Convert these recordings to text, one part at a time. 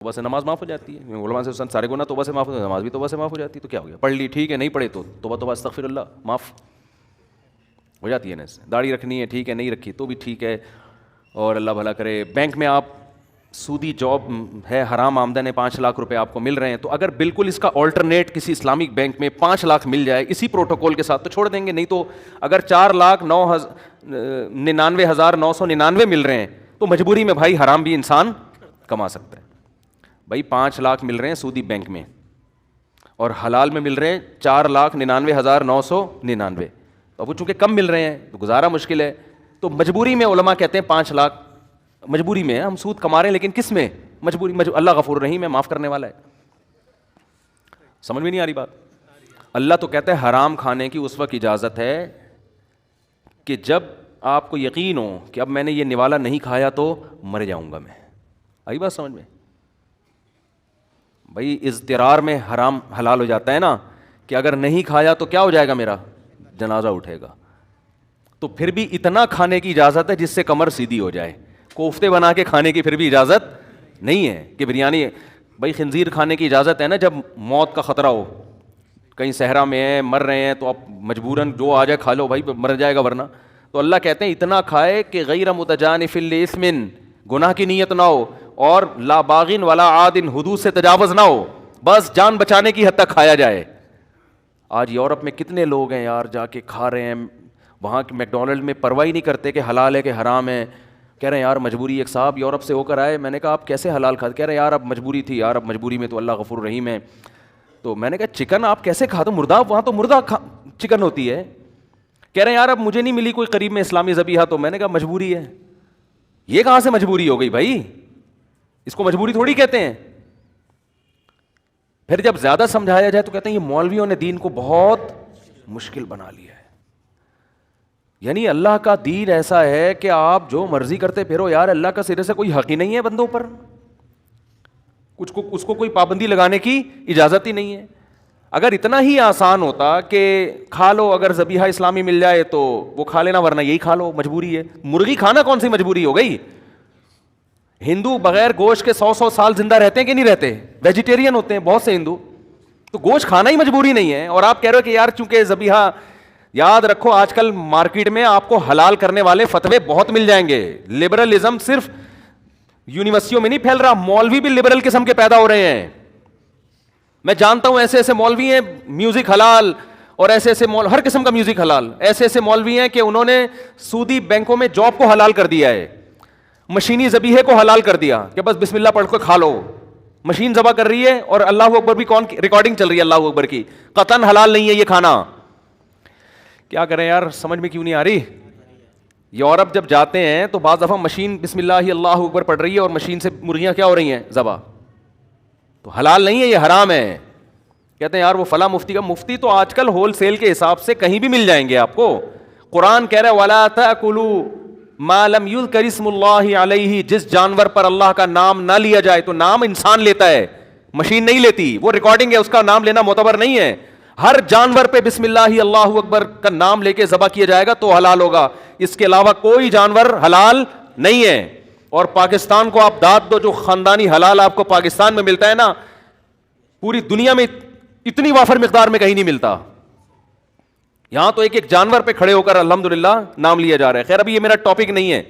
توبہ سے نماز معاف ہو جاتی ہے. علماء سے سارے گناہ توبہ سے معاف ہوتے ہیں, نماز بھی توبہ سے معاف ہو جاتی ہے. تو کیا ہو گیا, پڑھ لی ٹھیک ہے, نہیں پڑھے تو توبہ استغفر اللہ معاف ہو جاتی ہے نا. داڑھی رکھنی ہے ٹھیک ہے, نہیں رکھی تو بھی ٹھیک ہے, اور اللہ بھلا کرے. بینک میں آپ سودی جاب ہے, حرام آمدن ہے, 5 لاکھ روپے آپ کو مل رہے ہیں, تو اگر بالکل اس کا آلٹرنیٹ کسی اسلامک بینک میں 5 لاکھ مل جائے اسی پروٹوکول کے ساتھ تو چھوڑ دیں گے. نہیں تو اگر 4,99,999 مل رہے ہیں تو مجبوری میں بھائی حرام بھی انسان کما سکتا ہے. بھائی 5 لاکھ مل رہے ہیں سودی بینک میں اور حلال میں مل رہے ہیں 4,99,999, تو وہ چونکہ کم مل رہے ہیں تو گزارا مشکل ہے, تو مجبوری میں علماء کہتے ہیں 5 لاکھ مجبوری میں ہم سود کما رہے ہیں, لیکن کس میں مجبوری. اللہ غفور رحیم ہے, معاف کرنے والا ہے. سمجھ میں نہیں آ رہی بات. اللہ تو کہتا ہے حرام کھانے کی اس وقت اجازت ہے کہ جب آپ کو یقین ہو کہ اب میں نے یہ نوالا نہیں کھایا تو مر جاؤں گا میں. آئی بات سمجھ میں. بھائی اضطرار میں حرام حلال ہو جاتا ہے نا, کہ اگر نہیں کھایا تو کیا ہو جائے گا, میرا جنازہ اٹھے گا. تو پھر بھی اتنا کھانے کی اجازت ہے جس سے کمر سیدھی ہو جائے. کوفتے بنا کے کھانے کی پھر بھی اجازت نہیں ہے کہ بریانی. بھائی خنزیر کھانے کی اجازت ہے نا جب موت کا خطرہ ہو, کہیں صحرا میں ہیں مر رہے ہیں, تو آپ مجبوراً جو آ جائے کھا لو بھائی, مر جائے گا ورنہ. تو اللہ کہتے ہیں اتنا کھائے کہ غیر متجانف لإثم, گناہ کی نیت نہ ہو, اور لا باغن ولا عادن, حدود سے تجاوز نہ ہو, بس جان بچانے کی حد تک کھایا جائے. آج یورپ میں کتنے لوگ ہیں یار جا کے کھا رہے ہیں وہاں کے میکڈونلڈ میں, پرواہ ہی نہیں کرتے کہ حلال ہے کہ حرام ہے. کہہ رہے ہیں یار مجبوری. ایک صاحب یورپ سے ہو کر آئے, میں نے کہا آپ کیسے حلال کھاتے؟ کہہ رہے ہیں یار اب مجبوری تھی یار, اب مجبوری میں تو اللہ غفور رحیم ہے. تو میں نے کہا چکن آپ کیسے کھاتے؟ مردہ, وہاں تو مردہ چکن ہوتی ہے. کہہ رہے ہیں یار اب مجھے نہیں ملی کوئی قریب میں اسلامی ذبیحہ, تو میں نے کہا مجبوری ہے. یہ کہاں سے مجبوری ہو گئی بھائی, اس کو مجبوری تھوڑی کہتے ہیں. پھر جب زیادہ سمجھایا جائے تو کہتے ہیں یہ مولویوں نے دین کو بہت مشکل بنا لیا ہے. یعنی اللہ کا دین ایسا ہے کہ آپ جو مرضی کرتے پھرو یار, اللہ کا سرے سے کوئی حق ہی نہیں ہے بندوں پر, اس کو کوئی پابندی لگانے کی اجازت ہی نہیں ہے. اگر اتنا ہی آسان ہوتا کہ کھا لو, اگر ذبیحہ اسلامی مل جائے تو وہ کھا لینا, ورنہ یہی کھا لو, مجبوری ہے. مرغی کھانا کون سی مجبوری ہو گئی؟ ہندو بغیر گوشت کے 100 سال زندہ رہتے ہیں کہ نہیں رہتے؟ ویجیٹیرین ہوتے ہیں بہت سے ہندو, تو گوشت کھانا ہی مجبوری نہیں ہے. اور آپ کہہ رہے ہو کہ یار چونکہ ذبیحہ, یاد رکھو آج کل مارکیٹ میں آپ کو حلال کرنے والے فتوے بہت مل جائیں گے. لبرلزم صرف یونیورسٹیوں میں نہیں پھیل رہا, مولوی بھی لبرل قسم کے پیدا ہو رہے ہیں. میں جانتا ہوں ایسے ایسے مولوی ہیں, میوزک حلال, اور ایسے ایسے ہر قسم کا میوزک حلال. ایسے ایسے مولوی ہیں کہ انہوں نے سودی بینکوں میں جاب کو حلال کر دیا ہے, مشینی ذبیحے کو حلال کر دیا کہ بس بسم اللہ پڑھ کے کھا لو. مشین ذبح کر رہی ہے اور اللہ اکبر بھی کون ریکارڈنگ چل رہی ہے اللہ اکبر کی, قطعاً حلال نہیں ہے یہ کھانا. کیا کریں یار, سمجھ میں کیوں نہیں آ رہی. یورپ جب جاتے ہیں تو بعض دفعہ مشین بسم اللہ اللہ اکبر پڑھ رہی ہے اور مشین سے مرغیاں کیا ہو رہی ہیں ذبح, تو حلال نہیں ہے یہ, حرام ہے. کہتے ہیں یار وہ فلاں مفتی کا, مفتی تو آج کل ہول سیل کے حساب سے کہیں بھی مل جائیں گے آپ کو. قرآن کہہ رہا ہے وَلَا تَأْكُلُوا مَا لَمْ يُذْكَرِ اسْمُ اللَّهِ عَلَيْهِ, جس جانور پر اللہ کا نام نہ لیا جائے. تو نام انسان لیتا ہے, مشین نہیں لیتی, وہ ریکارڈنگ ہے, اس کا نام لینا معتبر نہیں ہے. ہر جانور پہ بسم اللہ اللہ اکبر کا نام لے کے ذبح کیا جائے گا تو حلال ہوگا, اس کے علاوہ کوئی جانور حلال نہیں ہے. اور پاکستان کو آپ داد دو, جو خاندانی حلال آپ کو پاکستان میں ملتا ہے نا, پوری دنیا میں اتنی وافر مقدار میں کہیں نہیں ملتا. یہاں تو ایک ایک جانور پہ کھڑے ہو کر الحمدللہ نام لیا جا رہا ہے. خیر ابھی یہ میرا ٹاپک نہیں ہے.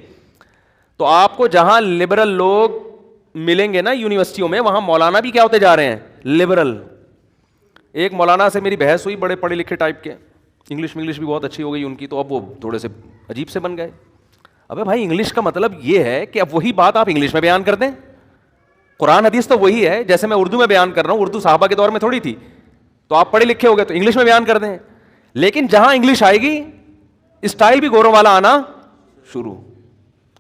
تو آپ کو جہاں لبرل لوگ ملیں گے نا یونیورسٹیوں میں, وہاں مولانا بھی کیا ہوتے جا رہے ہیں, لبرل. ایک مولانا سے میری بحث ہوئی, بڑے پڑھے لکھے ٹائپ کے, انگلش بھی بہت اچھی ہو گئی ان کی, تو اب وہ تھوڑے سے عجیب سے بن گئے. ابے بھائی انگلش کا مطلب یہ ہے کہ اب وہی بات آپ انگلش میں بیان کر دیں. قرآن حدیث تو وہی ہے, جیسے میں اردو میں بیان کر رہا ہوں, اردو صحابہ کے دور میں تھوڑی تھی, تو آپ پڑھے لکھے ہو گئے تو انگلش میں بیان کر دیں. لیکن جہاں انگلش آئے گی اسٹائل بھی گوروں والا آنا شروع.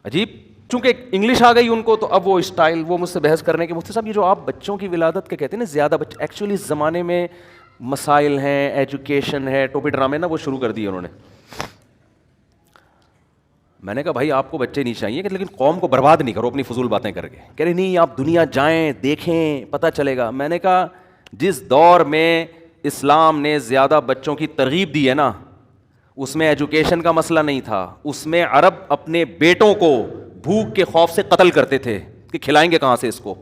عجیب, چونکہ انگلش آ گئی ان کو, تو اب وہ اسٹائل, وہ مجھ سے بحث کرنے کے, مفتی صاحب یہ جو آپ بچوں کی ولادت کے کہتے ہیں نا زیادہ بچے, ایکچولی اس زمانے میں مسائل ہیں, ایجوکیشن ہے, ٹوپی ڈرامے نا وہ شروع کر دیے انہوں نے. میں نے کہا بھائی آپ کو بچے نہیں چاہیے, لیکن قوم کو برباد نہیں کرو اپنی فضول باتیں کر کے. کہہ رہے نہیں آپ دنیا جائیں دیکھیں پتہ چلے گا. میں نے کہا جس دور میں اسلام نے زیادہ بچوں کی ترغیب دی ہے نا, اس میں ایجوکیشن کا مسئلہ نہیں تھا, اس میں عرب اپنے بیٹوں کو بھوک کے خوف سے قتل کرتے تھے کہ کھلائیں گے کہاں سے اس کو.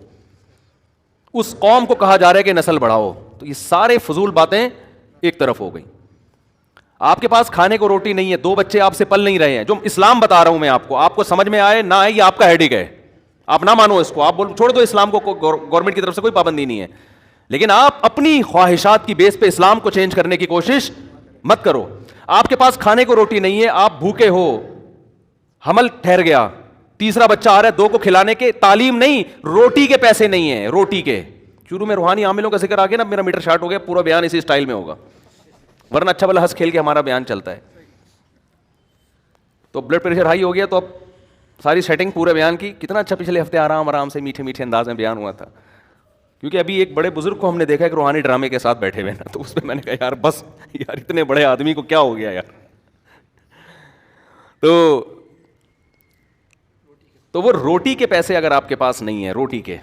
اس قوم کو کہا جا رہا ہے کہ نسل بڑھاؤ. تو یہ سارے فضول باتیں ایک طرف ہو گئی. آپ کے پاس کھانے کو روٹی نہیں ہے, 2 بچے آپ سے پل نہیں رہے ہیں, جو اسلام بتا رہا ہوں میں آپ کو سمجھ میں آئے نہ آئے یہ آپ کا ہیڈک ہے, آپ نہ مانو اس کو, آپ چھوڑ دو اسلام کو, گورنمنٹ کی طرف سے کوئی پابندی نہیں ہے, لیکن آپ اپنی خواہشات کی بیس پہ اسلام کو چینج کرنے کی کوشش مت کرو. آپ کے پاس کھانے کو روٹی نہیں ہے, آپ بھوکے ہو, حمل ٹھہر گیا, تیسرا بچہ آ رہا ہے, 2 کو کھلانے کے, تعلیم نہیں, روٹی کے پیسے نہیں ہیں, روٹی کے. شروع میں روحانی عاملوں کا ذکر آ گیا نا, میرا میٹر شارٹ ہو گیا, پورا بیان اسی سٹائل میں ہوگا, ورنہ اچھا بھلا ہنس کھیل کے ہمارا بیان چلتا ہے. تو بلڈ پریشر ہائی ہو گیا, تو اب ساری سیٹنگ پورے بیان کی, کتنا اچھا پچھلے ہفتے آرام سے میٹھے میٹھے انداز میں بیان ہوا تھا, کیونکہ ابھی ایک بڑے بزرگ کو ہم نے دیکھا کہ روحانی ڈرامے کے ساتھ بیٹھے ہوئے نا, تو اس میں نے کہا یار بس یار اتنے بڑے آدمی کو کیا ہو گیا یار. تو وہ روٹی کے پیسے اگر آپ کے پاس نہیں ہے, روٹی کے,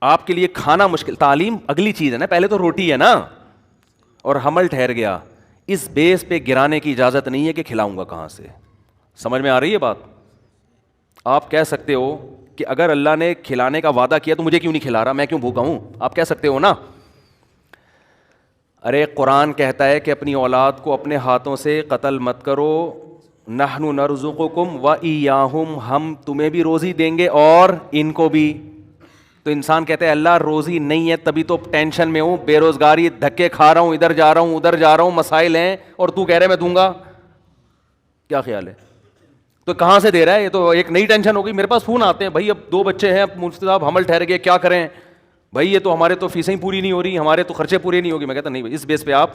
آپ کے لیے کھانا مشکل, تعلیم اگلی چیز ہے نا, پہلے تو روٹی ہے نا, اور حمل ٹھہر گیا, اس بیس پہ گرانے کی اجازت نہیں ہے کہ کھلاؤں گا کہاں سے. سمجھ میں آ رہی ہے بات؟ آپ کہہ سکتے ہو کہ اگر اللہ نے کھلانے کا وعدہ کیا تو مجھے کیوں نہیں کھلا رہا, میں کیوں بھوکا ہوں, آپ کہہ سکتے ہو نا. ارے قرآن کہتا ہے کہ اپنی اولاد کو اپنے ہاتھوں سے قتل مت کرو, نحن نرزقکم وإیاہم, ہم تمہیں بھی روزی دیں گے اور ان کو بھی. تو انسان کہتے ہیں اللہ روزی نہیں ہے تبھی تو ٹینشن میں ہوں, بے روزگاری, دھکے کھا رہا ہوں, ادھر جا رہا ہوں ادھر جا رہا ہوں, مسائل ہیں, اور تو کہہ رہے میں دوں گا. کیا خیال ہے؟ تو کہاں سے دے رہا ہے؟ یہ تو ایک نئی ٹینشن ہو گئی. میرے پاس فون آتے ہیں, بھائی اب 2 بچے ہیں, اب مفتی صاحب حمل ٹھہر گئے, کیا کریں بھائی, یہ تو ہمارے تو فیسیں پوری نہیں ہو رہی, ہمارے تو خرچے پورے نہیں ہوگی. میں کہتا نہیں, اس بیس پہ آپ